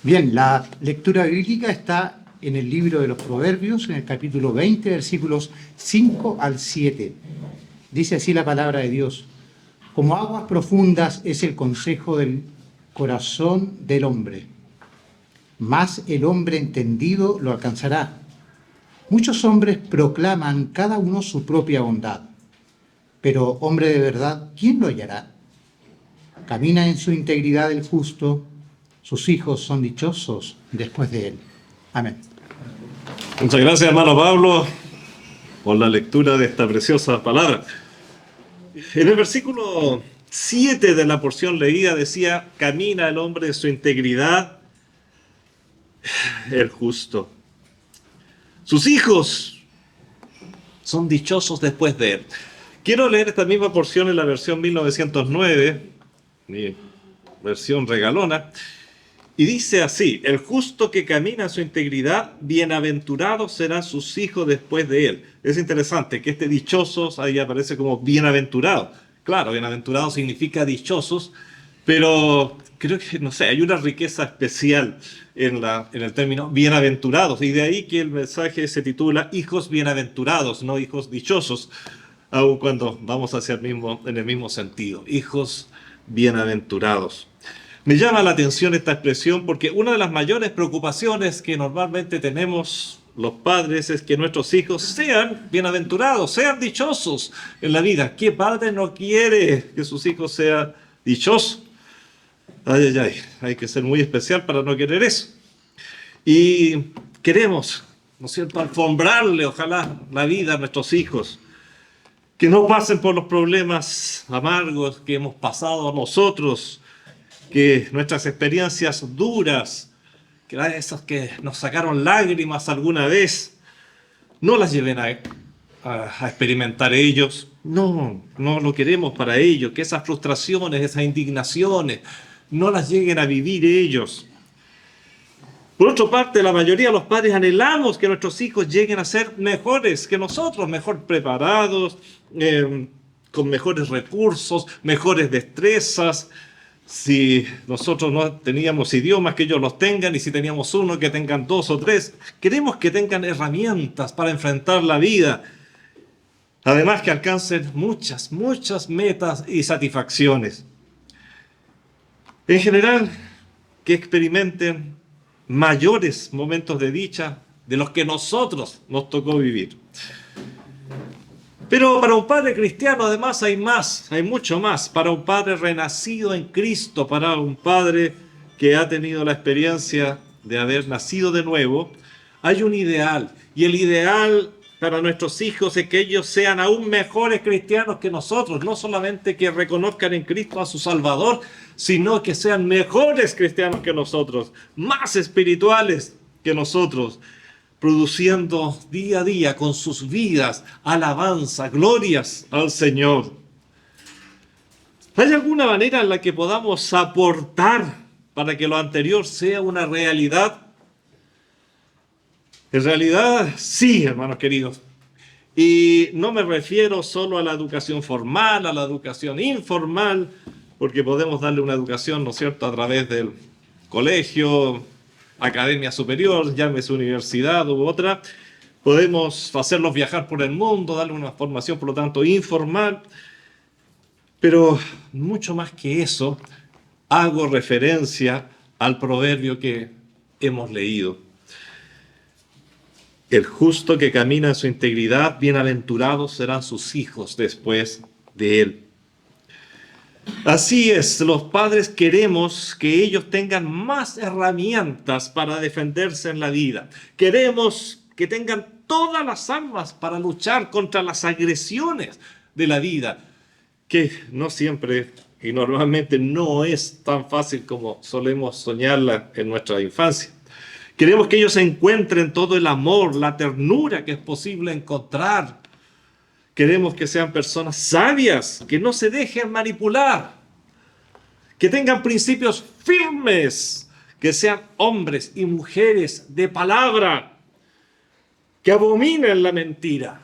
Bien, la lectura bíblica está en el libro de los Proverbios, en el capítulo 20, versículos 5 al 7. Dice así la palabra de Dios: como aguas profundas es el consejo del corazón del hombre, mas el hombre entendido lo alcanzará. Muchos hombres proclaman cada uno su propia bondad, pero hombre de verdad, ¿quién lo hallará? Camina en su integridad el justo, sus hijos son dichosos después de él. Amén. Muchas gracias, hermano Pablo, por la lectura de esta preciosa palabra. En el versículo 7 de la porción leída decía: camina el hombre en su integridad, el justo. Sus hijos son dichosos después de él. Quiero leer esta misma porción en la versión 1909, mi versión regalona, y dice así: el justo que camina en su integridad, bienaventurados serán sus hijos después de él. Es interesante que este dichosos ahí aparece como bienaventurado. Claro, bienaventurado significa dichosos, pero creo que, no sé, hay una riqueza especial en el término bienaventurados, y de ahí que el mensaje se titula hijos bienaventurados, no hijos dichosos, aun cuando vamos hacia en el mismo sentido, hijos bienaventurados. Me llama la atención esta expresión porque una de las mayores preocupaciones que normalmente tenemos los padres es que nuestros hijos sean bienaventurados, sean dichosos en la vida. ¿Qué padre no quiere que sus hijos sean dichosos? Ay, ay, ay, hay que ser muy especial para no querer eso. Y queremos, ¿no es cierto?, alfombrarle, ojalá, la vida a nuestros hijos. Que no pasen por los problemas amargos que hemos pasado nosotros, que nuestras experiencias duras, que esas que nos sacaron lágrimas alguna vez, no las lleven a experimentar ellos. No lo queremos para ellos, que esas frustraciones, esas indignaciones, no las lleguen a vivir ellos. Por otra parte, la mayoría de los padres anhelamos que nuestros hijos lleguen a ser mejores que nosotros, mejor preparados, con mejores recursos, mejores destrezas. Si nosotros no teníamos idiomas, que ellos los tengan, y si teníamos uno, que tengan 2 o 3. Queremos que tengan herramientas para enfrentar la vida. Además, que alcancen muchas metas y satisfacciones. En general, que experimenten mayores momentos de dicha de los que nosotros nos tocó vivir. Pero para un padre cristiano además hay mucho más. Para un padre renacido en Cristo, para un padre que ha tenido la experiencia de haber nacido de nuevo, hay un ideal. Y el ideal para nuestros hijos es que ellos sean aún mejores cristianos que nosotros. No solamente que reconozcan en Cristo a su Salvador, sino que sean mejores cristianos que nosotros, más espirituales que nosotros, produciendo día a día con sus vidas alabanza, glorias al Señor. ¿Hay alguna manera en la que podamos aportar para que lo anterior sea una realidad? En realidad, sí, hermanos queridos. Y no me refiero solo a la educación formal, a la educación informal, porque podemos darle una educación, ¿no es cierto?, a través del colegio, academia superior, llámese universidad u otra. Podemos hacerlos viajar por el mundo, darle una formación, por lo tanto, informal. Pero mucho más que eso, hago referencia al proverbio que hemos leído. El justo que camina en su integridad, bienaventurados serán sus hijos después de él. Así es, los padres queremos que ellos tengan más herramientas para defenderse en la vida. Queremos que tengan todas las armas para luchar contra las agresiones de la vida, que no siempre y normalmente no es tan fácil como solemos soñarla en nuestra infancia. Queremos que ellos encuentren todo el amor, la ternura que es posible encontrar. Queremos que sean personas sabias, que no se dejen manipular, que tengan principios firmes, que sean hombres y mujeres de palabra, que abominen la mentira.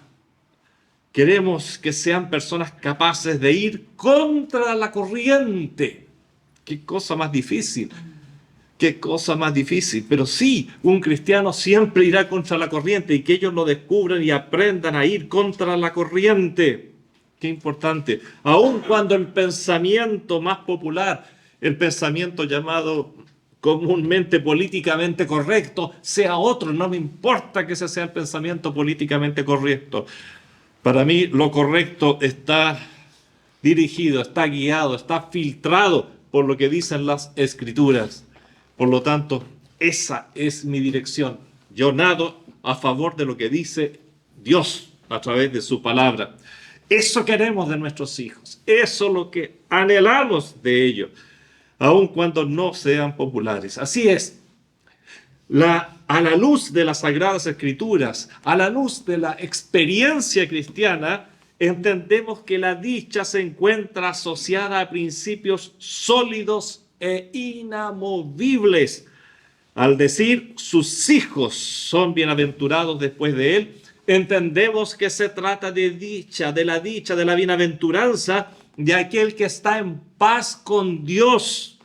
Queremos que sean personas capaces de ir contra la corriente. Qué cosa más difícil. Qué cosa más difícil. Pero sí, un cristiano siempre irá contra la corriente y que ellos lo descubran y aprendan a ir contra la corriente. Qué importante. Aun cuando el pensamiento más popular, el pensamiento llamado comúnmente políticamente correcto, sea otro, no me importa que ese sea el pensamiento políticamente correcto. Para mí lo correcto está dirigido, está guiado, está filtrado por lo que dicen las Escrituras. Por lo tanto, esa es mi dirección. Yo nado a favor de lo que dice Dios a través de su palabra. Eso queremos de nuestros hijos. Eso es lo que anhelamos de ellos, aun cuando no sean populares. Así es. A la luz de las Sagradas Escrituras, a la luz de la experiencia cristiana, entendemos que la dicha se encuentra asociada a principios sólidos e inamovibles. Al decir sus hijos son bienaventurados después de él, entendemos que se trata de dicha, de la bienaventuranza de aquel que está en paz con Dios,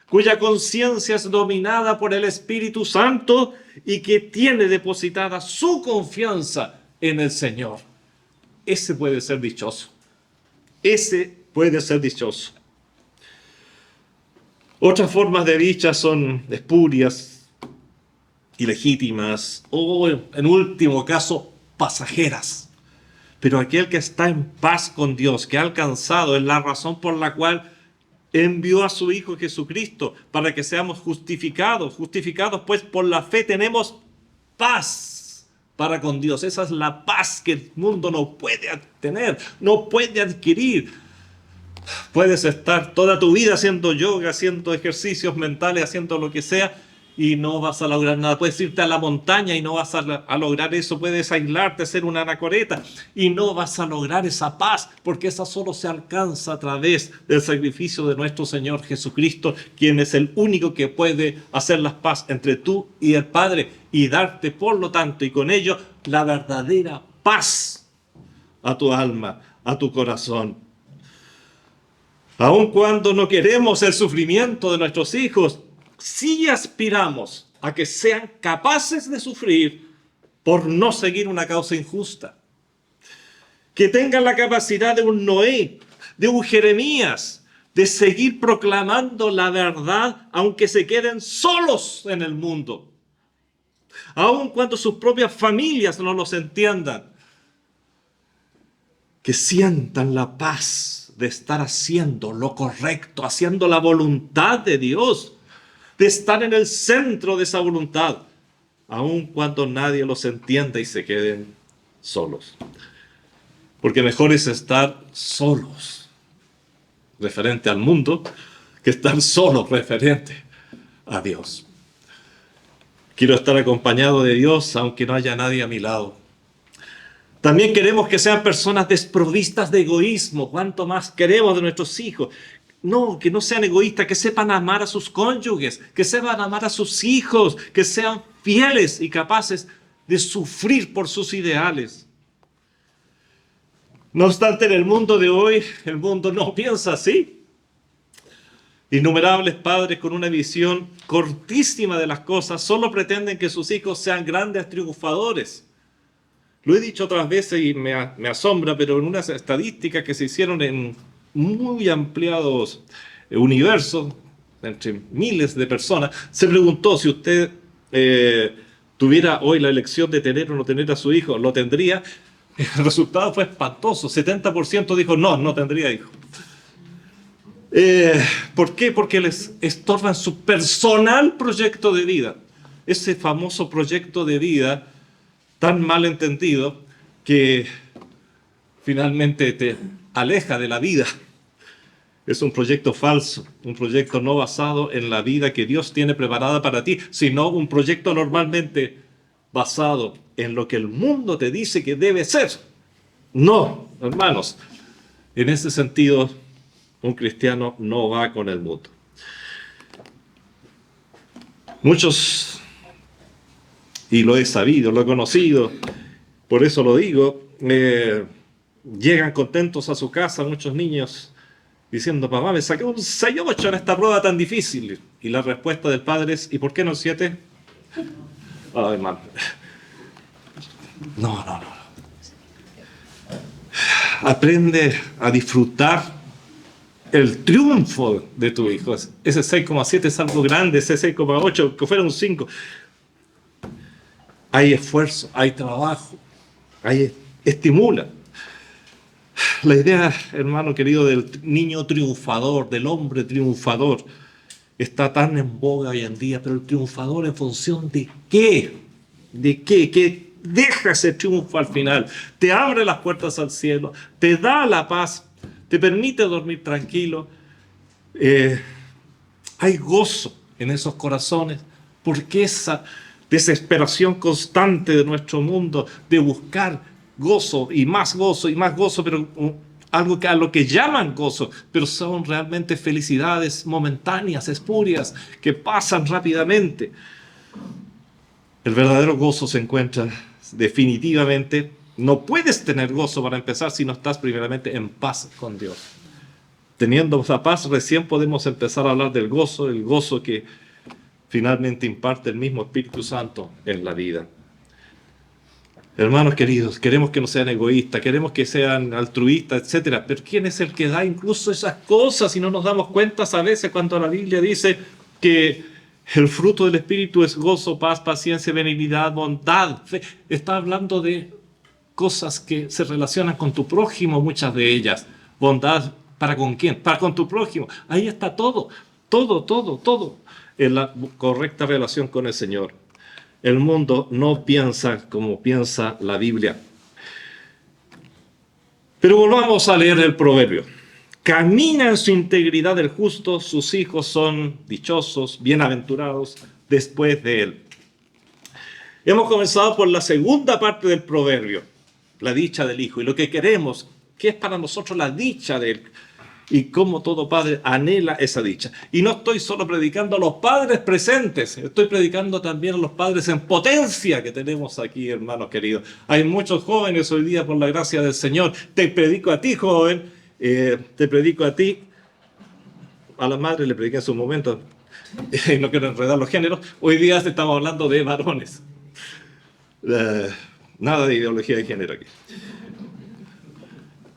cuya conciencia es dominada por el Espíritu Santo y que tiene depositada su confianza en el Señor. Ese puede ser dichoso. Ese puede ser dichoso. Otras formas de dicha son espurias, ilegítimas o, en último caso, pasajeras. Pero aquel que está en paz con Dios, que ha alcanzado, es la razón por la cual envió a su Hijo Jesucristo, para que seamos justificados. Justificados pues por la fe tenemos paz para con Dios. Esa es la paz que el mundo no puede tener, no puede adquirir. Puedes estar toda tu vida haciendo yoga, haciendo ejercicios mentales, haciendo lo que sea, y no vas a lograr nada. Puedes irte a la montaña y no vas a lograr eso. Puedes aislarte, hacer una anacoreta y no vas a lograr esa paz, porque esa solo se alcanza a través del sacrificio de nuestro Señor Jesucristo, quien es el único que puede hacer la paz entre tú y el Padre y darte, por lo tanto, y con ello, la verdadera paz a tu alma, a tu corazón. Aun cuando no queremos el sufrimiento de nuestros hijos, sí aspiramos a que sean capaces de sufrir por no seguir una causa injusta. Que tengan la capacidad de un Noé, de un Jeremías, de seguir proclamando la verdad aunque se queden solos en el mundo. Aun cuando sus propias familias no los entiendan. Que sientan la paz de estar haciendo lo correcto, haciendo la voluntad de Dios, de estar en el centro de esa voluntad, aun cuando nadie los entienda y se queden solos. Porque mejor es estar solos referente al mundo que estar solos referente a Dios. Quiero estar acompañado de Dios aunque no haya nadie a mi lado. También queremos que sean personas desprovistas de egoísmo. ¿Cuánto más queremos de nuestros hijos? No, que no sean egoístas, que sepan amar a sus cónyuges, que sepan amar a sus hijos, que sean fieles y capaces de sufrir por sus ideales. No obstante, en el mundo de hoy, el mundo no piensa así. Innumerables padres con una visión cortísima de las cosas solo pretenden que sus hijos sean grandes triunfadores. Lo he dicho otras veces y me asombra, pero en unas estadísticas que se hicieron en muy ampliados universos, entre miles de personas, se preguntó si usted tuviera hoy la elección de tener o no tener a su hijo, ¿lo tendría? El resultado fue espantoso. 70% dijo no tendría hijo. ¿Por qué? Porque les estorban su personal proyecto de vida. Ese famoso proyecto de vida tan mal entendido que finalmente te aleja de la vida. Es un proyecto falso, un proyecto no basado en la vida que Dios tiene preparada para ti, sino un proyecto normalmente basado en lo que el mundo te dice que debe ser. No, hermanos, en ese sentido, un cristiano no va con el mundo. Muchos, y lo he sabido, lo he conocido, por eso lo digo, llegan contentos a su casa muchos niños diciendo, papá, me saqué un 6,8 en esta prueba tan difícil. Y la respuesta del padre es, ¿y por qué no 7? Ay, hermano. No. Aprende a disfrutar el triunfo de tu hijo. Ese 6,7 es algo grande, ese 6,8, que fuera un 5. Hay esfuerzo, hay trabajo, estimula. La idea, hermano querido, del niño triunfador, del hombre triunfador, está tan en boga hoy en día, pero el triunfador en función de qué, que deja ese triunfo al final, te abre las puertas al cielo, te da la paz, te permite dormir tranquilo. Hay gozo en esos corazones, porque esa desesperación constante de nuestro mundo de buscar gozo y más gozo y más gozo, pero algo que a lo que llaman gozo, pero son realmente felicidades momentáneas, espurias, que pasan rápidamente. El verdadero gozo se encuentra definitivamente, no puedes tener gozo para empezar si no estás primeramente en paz con Dios. Teniendo esa paz, recién podemos empezar a hablar del gozo, el gozo que finalmente imparte el mismo Espíritu Santo en la vida. Hermanos queridos, queremos que no sean egoístas, queremos que sean altruistas, etc. Pero ¿quién es el que da incluso esas cosas? Si no nos damos cuenta a veces cuando la Biblia dice que el fruto del Espíritu es gozo, paz, paciencia, benignidad, bondad, fe. Está hablando de cosas que se relacionan con tu prójimo, muchas de ellas. Bondad, ¿para con quién? Para con tu prójimo. Ahí está todo en la correcta relación con el Señor. El mundo no piensa como piensa la Biblia. Pero volvamos a leer el proverbio. Camina en su integridad el justo, sus hijos son dichosos, bienaventurados después de él. Hemos comenzado por la segunda parte del proverbio, la dicha del hijo, y lo que queremos, que es para nosotros la dicha de él, y cómo todo padre anhela esa dicha. Y no estoy solo predicando a los padres presentes, estoy predicando también a los padres en potencia que tenemos aquí, hermanos queridos. Hay muchos jóvenes hoy día, por la gracia del Señor. Te predico a ti, joven, te predico a ti. A las madres le prediqué en su momento, no quiero enredar los géneros. Hoy día estamos hablando de varones. Nada de ideología de género aquí.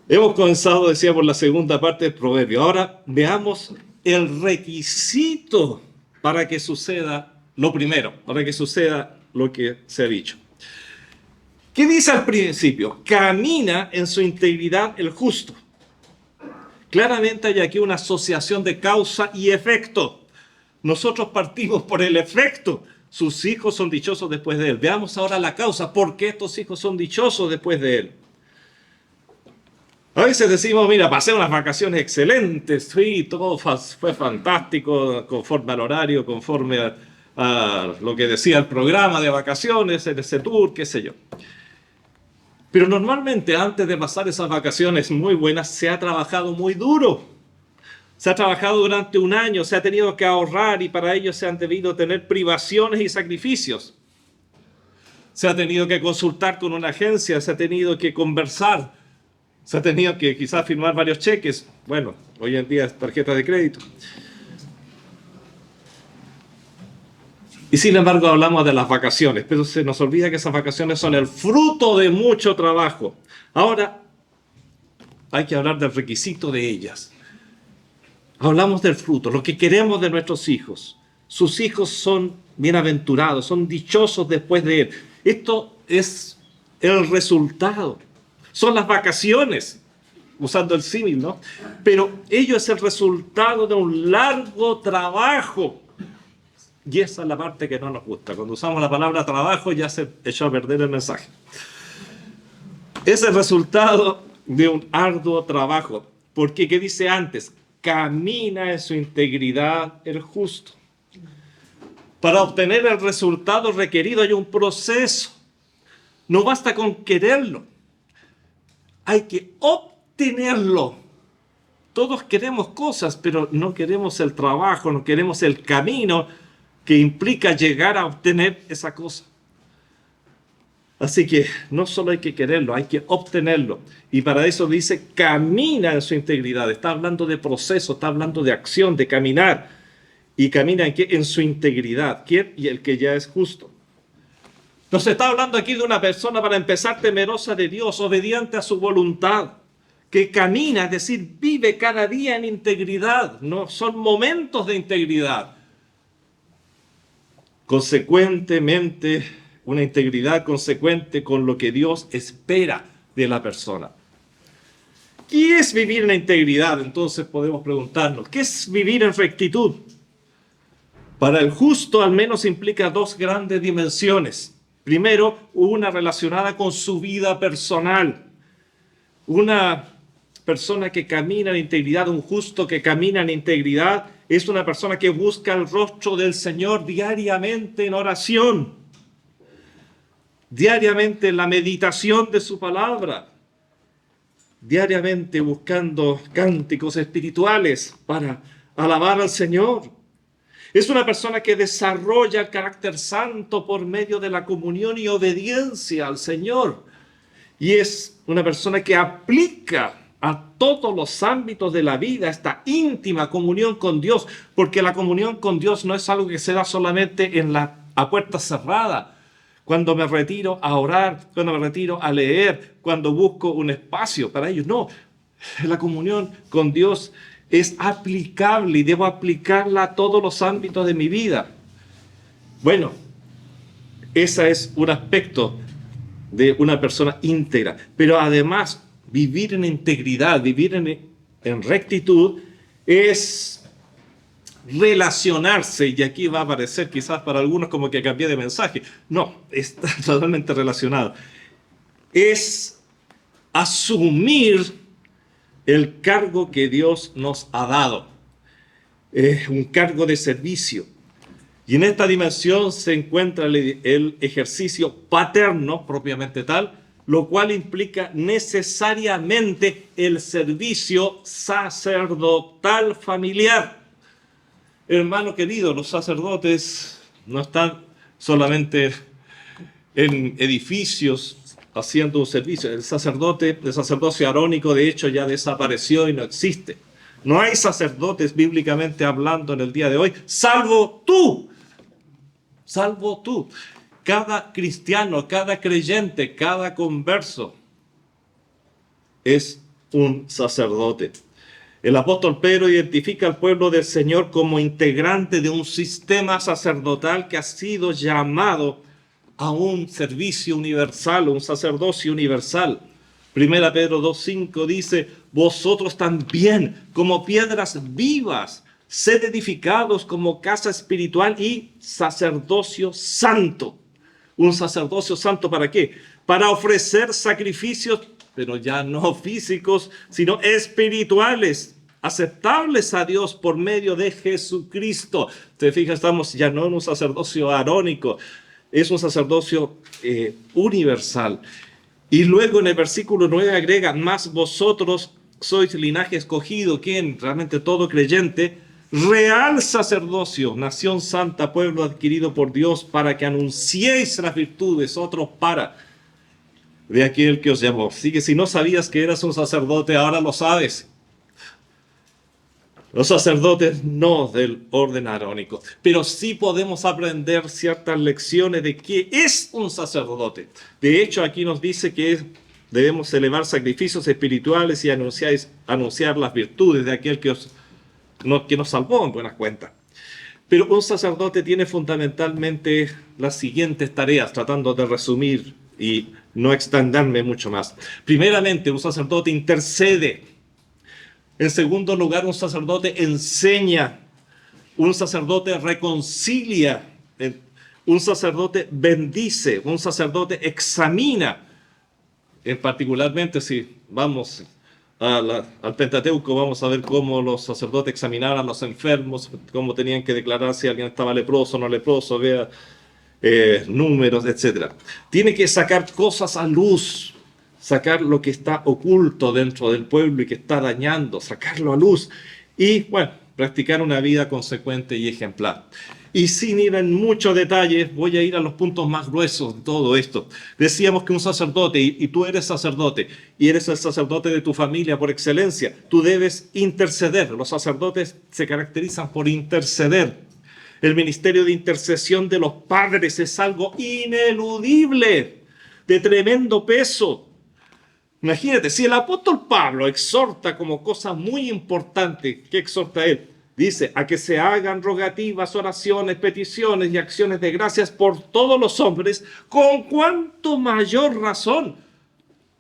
Hemos comenzado, decía, por la segunda parte del proverbio. Ahora veamos el requisito para que suceda lo primero, para que suceda lo que se ha dicho. ¿Qué dice al principio? Camina en su integridad el justo. Claramente hay aquí una asociación de causa y efecto. Nosotros partimos por el efecto. Sus hijos son dichosos después de él. Veamos ahora la causa. ¿Por qué estos hijos son dichosos después de él? A veces decimos, mira, pasé unas vacaciones excelentes, sí, todo fue fantástico, conforme al horario, conforme a lo que decía el programa de vacaciones, en ese tour, qué sé yo. Pero normalmente antes de pasar esas vacaciones muy buenas, se ha trabajado muy duro. Se ha trabajado durante un año, se ha tenido que ahorrar y para ello se han debido tener privaciones y sacrificios. Se ha tenido que consultar con una agencia, se ha tenido que conversar. Se ha tenido que quizás firmar varios cheques. Bueno, hoy en día es tarjeta de crédito. Y sin embargo hablamos de las vacaciones, pero se nos olvida que esas vacaciones son el fruto de mucho trabajo. Ahora hay que hablar del requisito de ellas. Hablamos del fruto, lo que queremos de nuestros hijos. Sus hijos son bienaventurados, son dichosos después de él. Esto es el resultado. Son las vacaciones, usando el símil, ¿no? Pero ello es el resultado de un largo trabajo. Y esa es la parte que no nos gusta. Cuando usamos la palabra trabajo ya se echó a perder el mensaje. Es el resultado de un arduo trabajo. Porque, ¿qué dice antes? Camina en su integridad el justo. Para obtener el resultado requerido hay un proceso. No basta con quererlo. Hay que obtenerlo. Todos queremos cosas, pero no queremos el trabajo, no queremos el camino que implica llegar a obtener esa cosa. Así que no solo hay que quererlo, hay que obtenerlo. Y para eso dice, camina en su integridad. Está hablando de proceso, está hablando de acción, de caminar. Y camina en, ¿qué? En su integridad. ¿Quién? Y el que ya es justo. Nos está hablando aquí de una persona, para empezar, temerosa de Dios, obediente a su voluntad, que camina, es decir, vive cada día en integridad. No son momentos de integridad. Consecuentemente, una integridad consecuente con lo que Dios espera de la persona. ¿Qué es vivir en integridad? Entonces podemos preguntarnos, ¿qué es vivir en rectitud? Para el justo al menos implica dos grandes dimensiones. Primero, una relacionada con su vida personal. Una persona que camina en integridad, un justo que camina en integridad, es una persona que busca el rostro del Señor diariamente en oración, diariamente en la meditación de su palabra, diariamente buscando cánticos espirituales para alabar al Señor. Es una persona que desarrolla el carácter santo por medio de la comunión y obediencia al Señor. Y es una persona que aplica a todos los ámbitos de la vida esta íntima comunión con Dios, porque la comunión con Dios no es algo que se da solamente a puerta cerrada. Cuando me retiro a orar, cuando me retiro a leer, cuando busco un espacio para ello. No, la comunión con Dios es aplicable y debo aplicarla a todos los ámbitos de mi vida. Bueno, ese es un aspecto de una persona íntegra. Pero además, vivir en integridad, vivir en rectitud, es relacionarse, y aquí va a parecer quizás para algunos como que cambié de mensaje. No, está totalmente relacionado. Es asumir el cargo que Dios nos ha dado. Es un cargo de servicio. Y en esta dimensión se encuentra el ejercicio paterno, propiamente tal, lo cual implica necesariamente el servicio sacerdotal familiar. Hermano querido, los sacerdotes no están solamente en edificios haciendo un servicio. El sacerdocio arónico, de hecho, ya desapareció y no existe. No hay sacerdotes bíblicamente hablando en el día de hoy, salvo tú. Salvo tú. Cada cristiano, cada creyente, cada converso es un sacerdote. El apóstol Pedro identifica al pueblo del Señor como integrante de un sistema sacerdotal que ha sido llamado a un servicio universal, un sacerdocio universal. Primera Pedro 2:5 dice, vosotros también, como piedras vivas, sed edificados como casa espiritual y sacerdocio santo. ¿Un sacerdocio santo para qué? Para ofrecer sacrificios, pero ya no físicos, sino espirituales, aceptables a Dios por medio de Jesucristo. Te fijas, estamos ya no en un sacerdocio arónico, es un sacerdocio universal. Y luego en el versículo 9 agrega, más vosotros sois linaje escogido, quien realmente todo creyente, real sacerdocio, nación santa, pueblo adquirido por Dios, para que anunciéis las virtudes, otros para, de aquel que os llamó. Así que si no sabías que eras un sacerdote, ahora lo sabes. Los sacerdotes no del orden arónico, pero sí podemos aprender ciertas lecciones de qué es un sacerdote. De hecho, aquí nos dice que debemos elevar sacrificios espirituales y anunciar las virtudes de aquel que nos salvó en buenas cuentas. Pero un sacerdote tiene fundamentalmente las siguientes tareas, tratando de resumir y no extenderme mucho más. Primeramente, un sacerdote intercede. En segundo lugar, un sacerdote enseña. Un sacerdote reconcilia. Un sacerdote bendice. Un sacerdote examina. Particularmente, si vamos al Pentateuco, vamos a ver cómo los sacerdotes examinaban a los enfermos, cómo tenían que declarar si alguien estaba leproso o no leproso, vea números, etc. Tiene que sacar cosas a luz, sacar lo que está oculto dentro del pueblo y que está dañando, sacarlo a luz y, bueno, practicar una vida consecuente y ejemplar. Y sin ir en muchos detalles, voy a ir a los puntos más gruesos de todo esto. Decíamos que un sacerdote, y tú eres sacerdote, y eres el sacerdote de tu familia por excelencia, tú debes interceder. Los sacerdotes se caracterizan por interceder. El ministerio de intercesión de los padres es algo ineludible, de tremendo peso. Imagínate, si el apóstol Pablo exhorta como cosa muy importante, ¿qué exhorta él? Dice, a que se hagan rogativas, oraciones, peticiones y acciones de gracias por todos los hombres, con cuanto mayor razón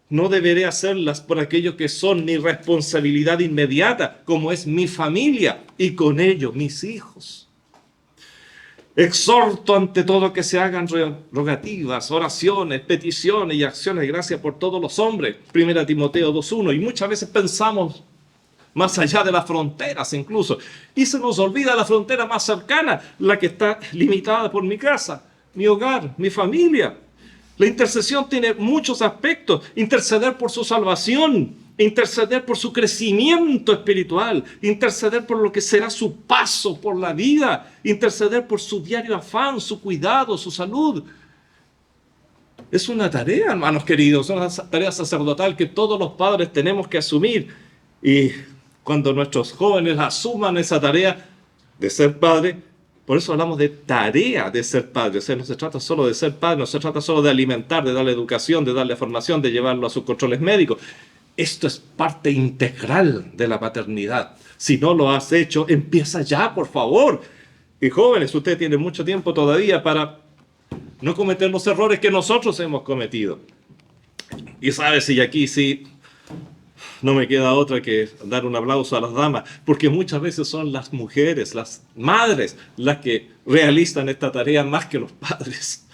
no deberé hacerlas por aquellos que son mi responsabilidad inmediata, como es mi familia y con ello mis hijos. Exhorto ante todo que se hagan rogativas, oraciones, peticiones y acciones de gracia por todos los hombres. 1 Timoteo 2:1. Y muchas veces pensamos más allá de las fronteras incluso. Y se nos olvida la frontera más cercana, la que está limitada por mi casa, mi hogar, mi familia. La intercesión tiene muchos aspectos. Interceder por su salvación, interceder por su crecimiento espiritual, interceder por lo que será su paso por la vida, interceder por su diario afán, su cuidado, su salud. Es una tarea, hermanos queridos, una tarea sacerdotal que todos los padres tenemos que asumir. Y cuando nuestros jóvenes asuman esa tarea de ser padre, por eso hablamos de tarea de ser padre. O sea, no se trata solo de ser padre, no se trata solo de alimentar, de darle educación, de darle formación, de llevarlo a sus controles médicos. Esto es parte integral de la paternidad. Si no lo has hecho, empieza ya, por favor. Y jóvenes, ustedes tienen mucho tiempo todavía para no cometer los errores que nosotros hemos cometido. Y sabes, y aquí sí, no me queda otra que dar un aplauso a las damas, porque muchas veces son las mujeres, las madres, las que realizan esta tarea más que los padres.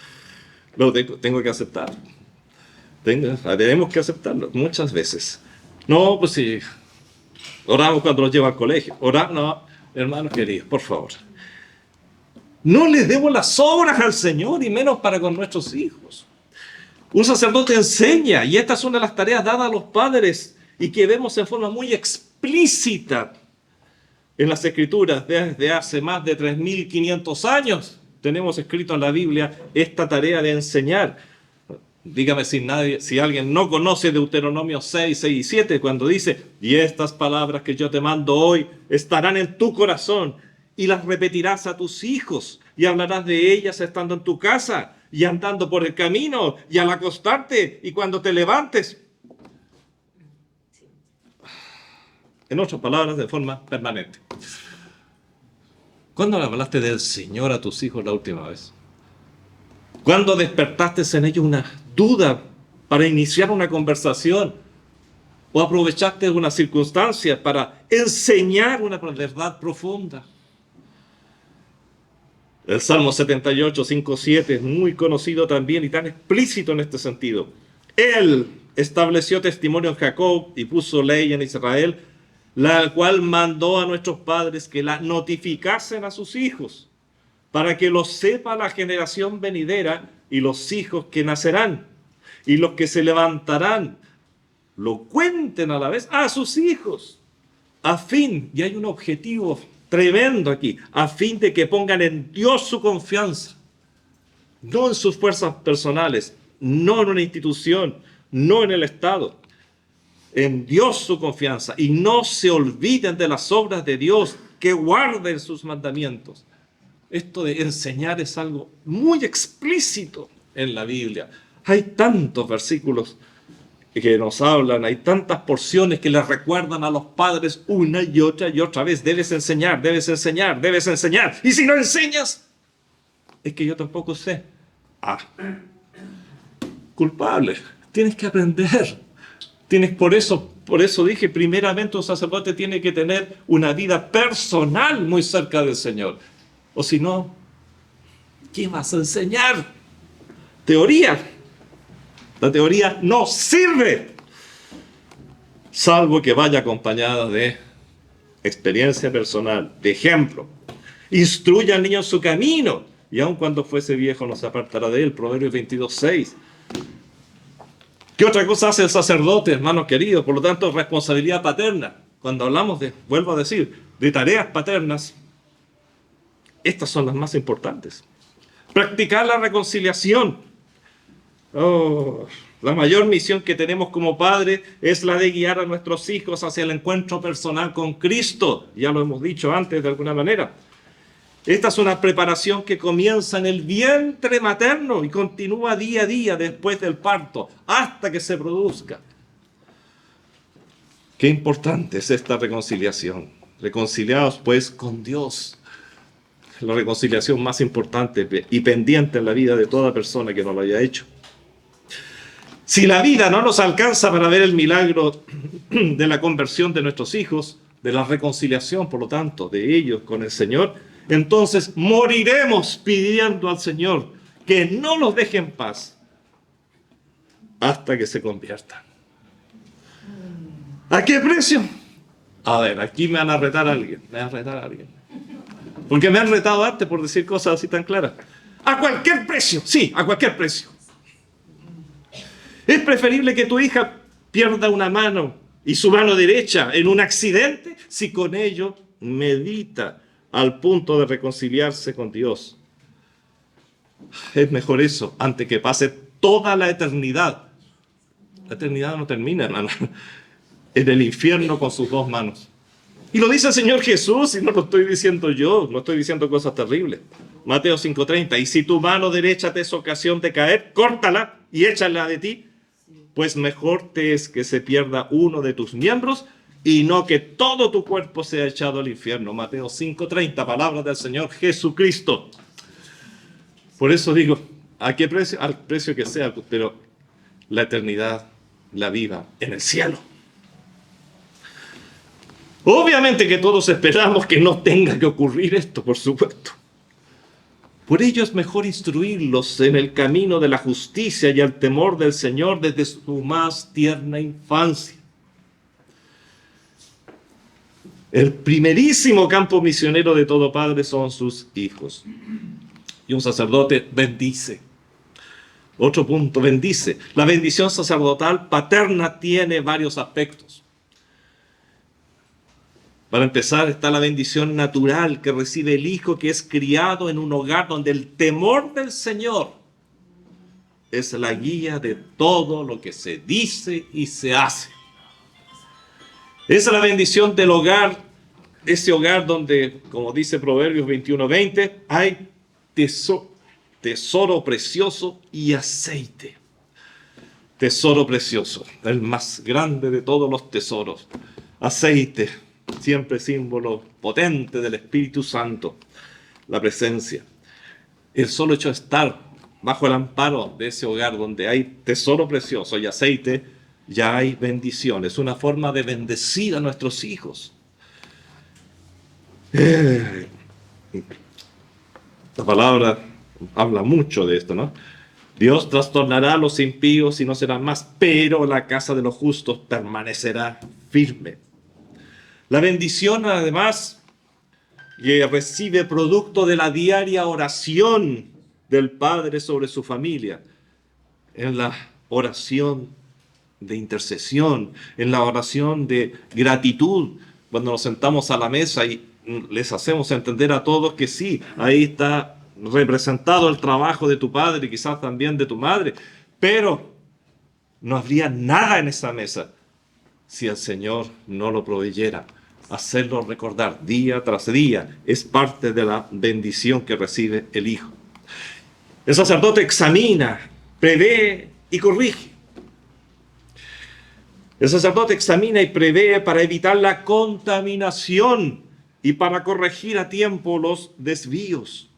Lo tengo que aceptar. Tenemos que aceptarlo muchas veces. No, pues sí, oramos cuando los lleva al colegio. No, hermanos queridos, por favor. No les demos las obras al Señor y menos para con nuestros hijos. Un sacerdote enseña, y esta es una de las tareas dadas a los padres y que vemos en forma muy explícita en las Escrituras desde hace más de 3.500 años. Tenemos escrito en la Biblia esta tarea de enseñar. Dígame si alguien no conoce Deuteronomio 6, 6 y 7, cuando dice, y estas palabras que yo te mando hoy estarán en tu corazón y las repetirás a tus hijos y hablarás de ellas estando en tu casa y andando por el camino y al acostarte y cuando te levantes. En otras palabras, de forma permanente. ¿Cuándo le hablaste del Señor a tus hijos la última vez? ¿Cuándo despertaste en ellos una duda para iniciar una conversación? ¿O aprovechaste una circunstancia para enseñar una verdad profunda? El Salmo 78, 5, 7 es muy conocido también y tan explícito en este sentido. Él estableció testimonio en Jacob y puso ley en Israel, la cual mandó a nuestros padres que la notificasen a sus hijos, para que lo sepa la generación venidera y los hijos que nacerán, y los que se levantarán, lo cuenten a la vez a sus hijos, a fin, y hay un objetivo tremendo aquí, a fin de que pongan en Dios su confianza, no en sus fuerzas personales, no en una institución, no en el Estado, en Dios su confianza, y no se olviden de las obras de Dios, que guarden sus mandamientos. Esto de enseñar es algo muy explícito en la Biblia. Hay tantos versículos que nos hablan, hay tantas porciones que les recuerdan a los padres una y otra vez. Debes enseñar, debes enseñar, debes enseñar. Y si no enseñas, es que yo tampoco sé. Culpable. Tienes que aprender. Por eso dije, primeramente un sacerdote tiene que tener una vida personal muy cerca del Señor. O si no, ¿qué vas a enseñar? Teoría. La teoría no sirve, salvo que vaya acompañada de experiencia personal, de ejemplo. Instruye al niño en su camino, y aun cuando fuese viejo no se apartará de él. Proverbios 22, 6. ¿Qué otra cosa hace el sacerdote, hermanos queridos? Por lo tanto, responsabilidad paterna. Cuando hablamos vuelvo a decir, de tareas paternas, Estas son las más importantes. Practicar la reconciliación. Oh, la mayor misión que tenemos como padres es la de guiar a nuestros hijos hacia el encuentro personal con Cristo. Ya lo hemos dicho antes de alguna manera. Esta es una preparación que comienza en el vientre materno y continúa día a día después del parto, hasta que se produzca. Qué importante es esta reconciliación. Reconciliados pues con Dios. La reconciliación más importante y pendiente en la vida de toda persona que no lo haya hecho. Si la vida no nos alcanza para ver el milagro de la conversión de nuestros hijos, de la reconciliación, por lo tanto, de ellos con el Señor, entonces moriremos pidiendo al Señor que no los deje en paz hasta que se conviertan. ¿A qué precio? A ver, aquí me van a retar a alguien. Porque me han retado antes por decir cosas así tan claras. A cualquier precio, sí, a cualquier precio. Es preferible que tu hija pierda una mano y su mano derecha en un accidente si con ello medita al punto de reconciliarse con Dios. Es mejor eso antes que pase toda la eternidad. La eternidad no termina, hermano, en el infierno con sus dos manos. Y lo dice el Señor Jesús, y no lo estoy diciendo yo, no estoy diciendo cosas terribles. Mateo 5:30, y si tu mano derecha te es ocasión de caer, córtala y échala de ti, pues mejor te es que se pierda uno de tus miembros y no que todo tu cuerpo sea echado al infierno. Mateo 5:30, palabras del Señor Jesucristo. Por eso digo, ¿a qué precio? Al precio que sea, pero la eternidad la viva en el cielo. Obviamente que todos esperamos que no tenga que ocurrir esto, por supuesto. Por ello es mejor instruirlos en el camino de la justicia y el temor del Señor desde su más tierna infancia. El primerísimo campo misionero de todo padre son sus hijos. Y un sacerdote bendice. Otro punto, bendice. La bendición sacerdotal paterna tiene varios aspectos. Para empezar, está la bendición natural que recibe el hijo que es criado en un hogar donde el temor del Señor es la guía de todo lo que se dice y se hace. Esa es la bendición del hogar, ese hogar donde, como dice Proverbios 21:20, hay tesoro precioso y aceite. Tesoro precioso, el más grande de todos los tesoros. Aceite. Siempre símbolo potente del Espíritu Santo, la presencia. El solo hecho de estar bajo el amparo de ese hogar donde hay tesoro precioso y aceite, ya hay bendición. Es una forma de bendecir a nuestros hijos. La palabra habla mucho de esto, ¿no? Dios trastornará a los impíos y no serán más, pero la casa de los justos permanecerá firme. La bendición, además, que recibe producto de la diaria oración del padre sobre su familia, en la oración de intercesión, en la oración de gratitud, cuando nos sentamos a la mesa y les hacemos entender a todos que sí, ahí está representado el trabajo de tu padre y quizás también de tu madre, pero no habría nada en esa mesa si el Señor no lo proveyera. Hacerlo recordar día tras día es parte de la bendición que recibe el Hijo. El sacerdote examina, prevé y corrige. El sacerdote examina y prevé para evitar la contaminación y para corregir a tiempo los desvíos.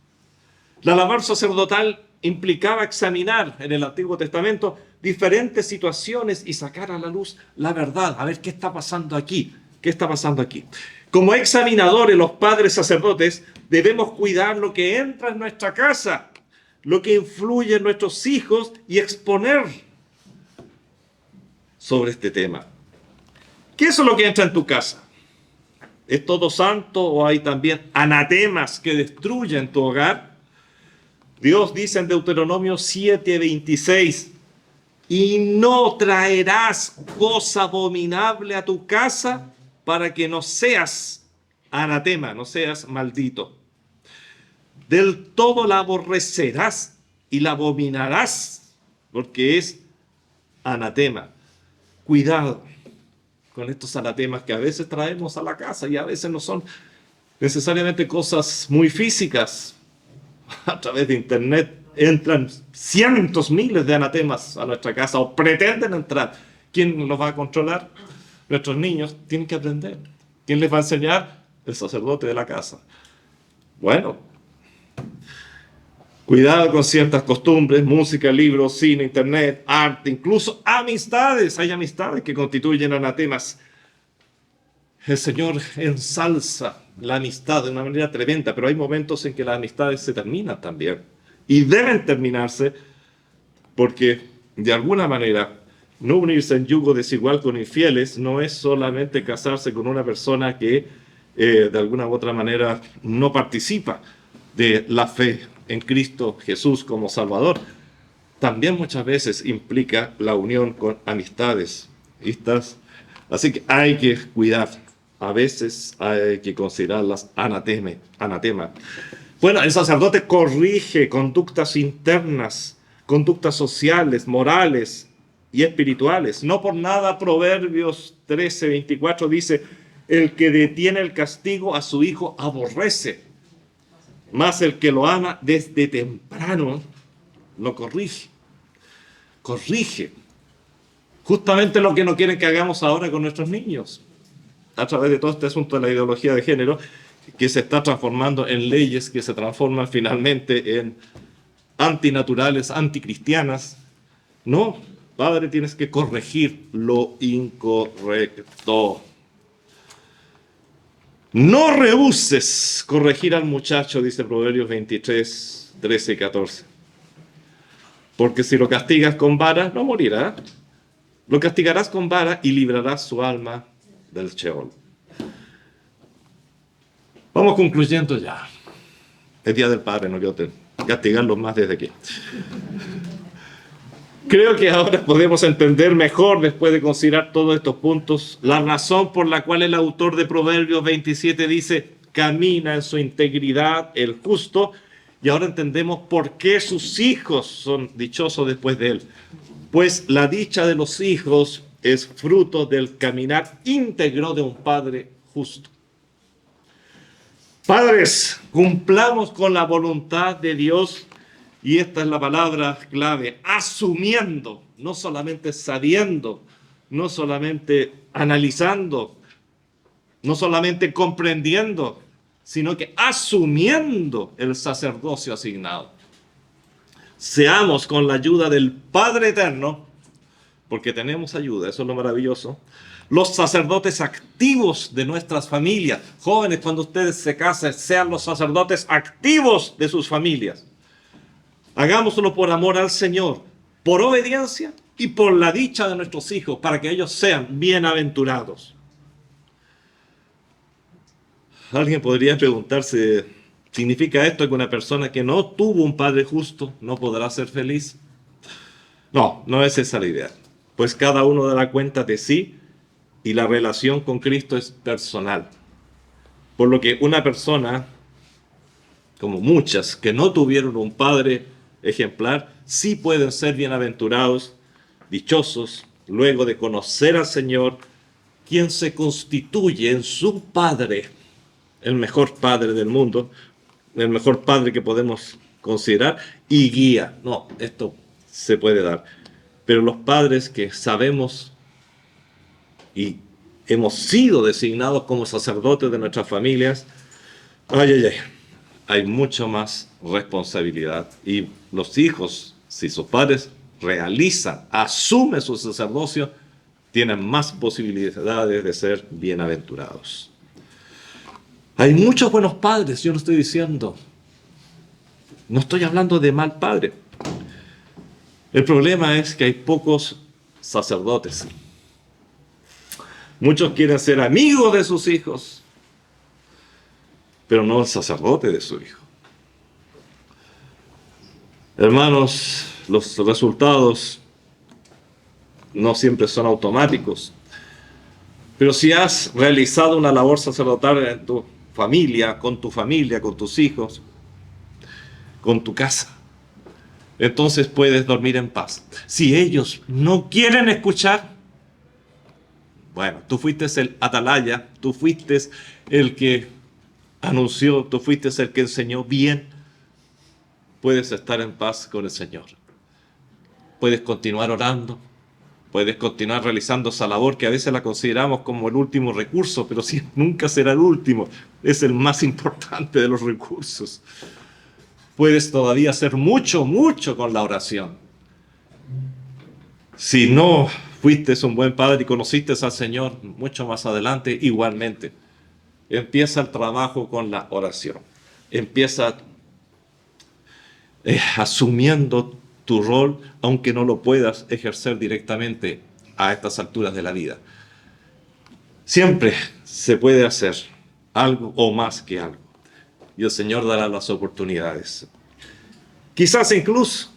La labor sacerdotal implicaba examinar en el Antiguo Testamento diferentes situaciones y sacar a la luz la verdad. A ver, ¿qué está pasando aquí? ¿Qué está pasando aquí? Como examinadores, los padres sacerdotes, debemos cuidar lo que entra en nuestra casa, lo que influye en nuestros hijos y exponer sobre este tema. ¿Qué es lo que entra en tu casa? ¿Es todo santo o hay también anatemas que destruyen tu hogar? Dios dice en Deuteronomio 7:26, y no traerás cosa abominable a tu casa para que no seas anatema, no seas maldito. del todo la aborrecerás y la abominarás, porque es anatema. Cuidado con estos anatemas que a veces traemos a la casa y a veces no son necesariamente cosas muy físicas. A través de internet entran cientos, miles de anatemas a nuestra casa o pretenden entrar. ¿Quién los va a controlar? Nuestros niños tienen que aprender. ¿Quién les va a enseñar? El sacerdote de la casa. Bueno, cuidado con ciertas costumbres, música, libros, cine, internet, arte, incluso amistades. Hay amistades que constituyen anatemas. El Señor ensalza la amistad de una manera tremenda, pero hay momentos en que las amistades se terminan también. Y deben terminarse porque, de alguna manera, no unirse en yugo desigual con infieles no es solamente casarse con una persona que, de alguna u otra manera, no participa de la fe en Cristo Jesús como Salvador. También muchas veces implica la unión con amistades. Así que hay que cuidar. A veces hay que considerarlas anatema. Bueno, el sacerdote corrige conductas internas, conductas sociales, morales y espirituales. No por nada Proverbios 13:24 dice: el que detiene el castigo a su hijo aborrece, mas el que lo ama desde temprano lo corrige. Corrige. Justamente lo que no quieren que hagamos ahora con nuestros niños, a través de todo este asunto de la ideología de género, que se está transformando en leyes que se transforman finalmente en antinaturales, anticristianas. No, padre, tienes que corregir lo incorrecto. No rehuses corregir al muchacho, dice Proverbios 23, 13 y 14. Porque si lo castigas con vara, no morirá. Lo castigarás con vara y librarás su alma del Sheol. Vamos concluyendo ya. Es Día del Padre, no quiero castigarlos más desde aquí. Creo que ahora podemos entender mejor, después de considerar todos estos puntos, la razón por la cual el autor de Proverbios 27 dice: camina en su integridad el justo, y ahora entendemos por qué sus hijos son dichosos después de él. Pues la dicha de los hijos es fruto del caminar íntegro de un padre justo. Padres, cumplamos con la voluntad de Dios, y esta es la palabra clave: asumiendo, no solamente sabiendo, no solamente analizando, no solamente comprendiendo, sino que asumiendo el sacerdocio asignado. Seamos, con la ayuda del Padre Eterno, porque tenemos ayuda, eso es lo maravilloso, los sacerdotes activos de nuestras familias. Jóvenes, cuando ustedes se casen, sean los sacerdotes activos de sus familias. Hagámoslo por amor al Señor, por obediencia y por la dicha de nuestros hijos, para que ellos sean bienaventurados. Alguien podría preguntarse: ¿significa esto que una persona que no tuvo un padre justo no podrá ser feliz? No, no es esa la idea. Pues cada uno dará cuenta de sí, y la relación con Cristo es personal. Por lo que una persona, como muchas, que no tuvieron un padre ejemplar, sí pueden ser bienaventurados, dichosos, luego de conocer al Señor, quien se constituye en su Padre, el mejor Padre del mundo, el mejor Padre que podemos considerar, y guía. No, esto se puede dar. Pero los padres que sabemos y hemos sido designados como sacerdotes de nuestras familias, hay mucho más responsabilidad. Y los hijos, si sus padres realizan, asumen su sacerdocio, tienen más posibilidades de ser bienaventurados. Hay muchos buenos padres, yo no estoy diciendo, no estoy hablando de mal padre. El problema es que hay pocos sacerdotes. Muchos quieren ser amigos de sus hijos, pero no el sacerdote de su hijo. Hermanos, los resultados no siempre son automáticos, pero si has realizado una labor sacerdotal en tu familia, con tus hijos, con tu casa. Entonces puedes dormir en paz. Si ellos no quieren escuchar, bueno, tú fuiste el atalaya, tú fuiste el que anunció, tú fuiste el que enseñó bien. Puedes estar en paz con el Señor. Puedes continuar orando. Puedes continuar realizando esa labor que a veces la consideramos como el último recurso, pero sí, nunca será el último. Es el más importante de los recursos. Puedes todavía hacer mucho, mucho con la oración. Si no fuiste un buen padre y conociste al Señor mucho más adelante, igualmente. Empieza el trabajo con la oración. Empieza asumiendo tu rol, aunque no lo puedas ejercer directamente a estas alturas de la vida. Siempre se puede hacer algo o más que algo. Y el Señor dará las oportunidades. Quizás incluso,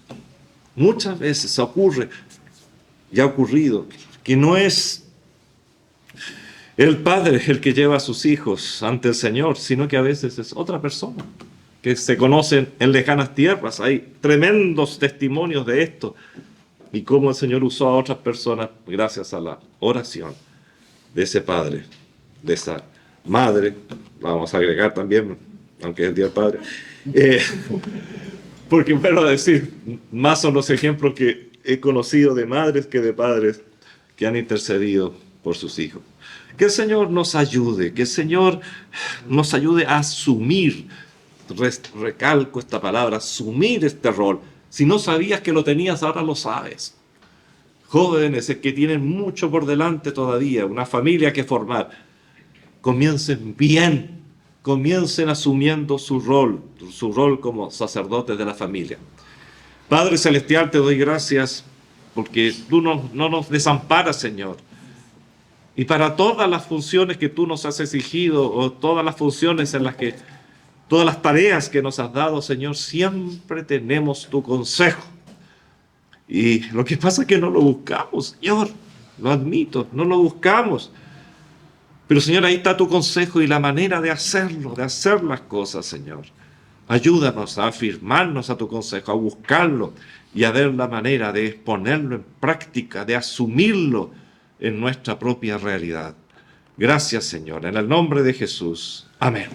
muchas veces ocurre, ya ha ocurrido, que no es el padre el que lleva a sus hijos ante el Señor, sino que a veces es otra persona, que se conocen en lejanas tierras. Hay tremendos testimonios de esto y cómo el Señor usó a otras personas gracias a la oración de ese padre, de esa madre. Vamos a agregar también, aunque es el Día del Padre, porque bueno, a decir, más son los ejemplos que he conocido de madres que de padres que han intercedido por sus hijos. Que el Señor nos ayude, que el Señor nos ayude a asumir, recalco esta palabra, asumir este rol. Si no sabías que lo tenías, ahora lo sabes. Jóvenes que tienen mucho por delante todavía, una familia que formar, comiencen bien, comiencen asumiendo su rol como sacerdotes de la familia. Padre Celestial, te doy gracias porque tú no nos desamparas, Señor. Y para todas las funciones que tú nos has exigido, o todas las funciones en las que, todas las tareas que nos has dado, Señor, siempre tenemos tu consejo. Y lo que pasa es que no lo buscamos, Señor, lo admito, no lo buscamos. Pero, Señor, ahí está tu consejo y la manera de hacerlo, de hacer las cosas, Señor. Ayúdanos a afirmarnos a tu consejo, a buscarlo y a ver la manera de ponerlo en práctica, de asumirlo en nuestra propia realidad. Gracias, Señor, en el nombre de Jesús. Amén.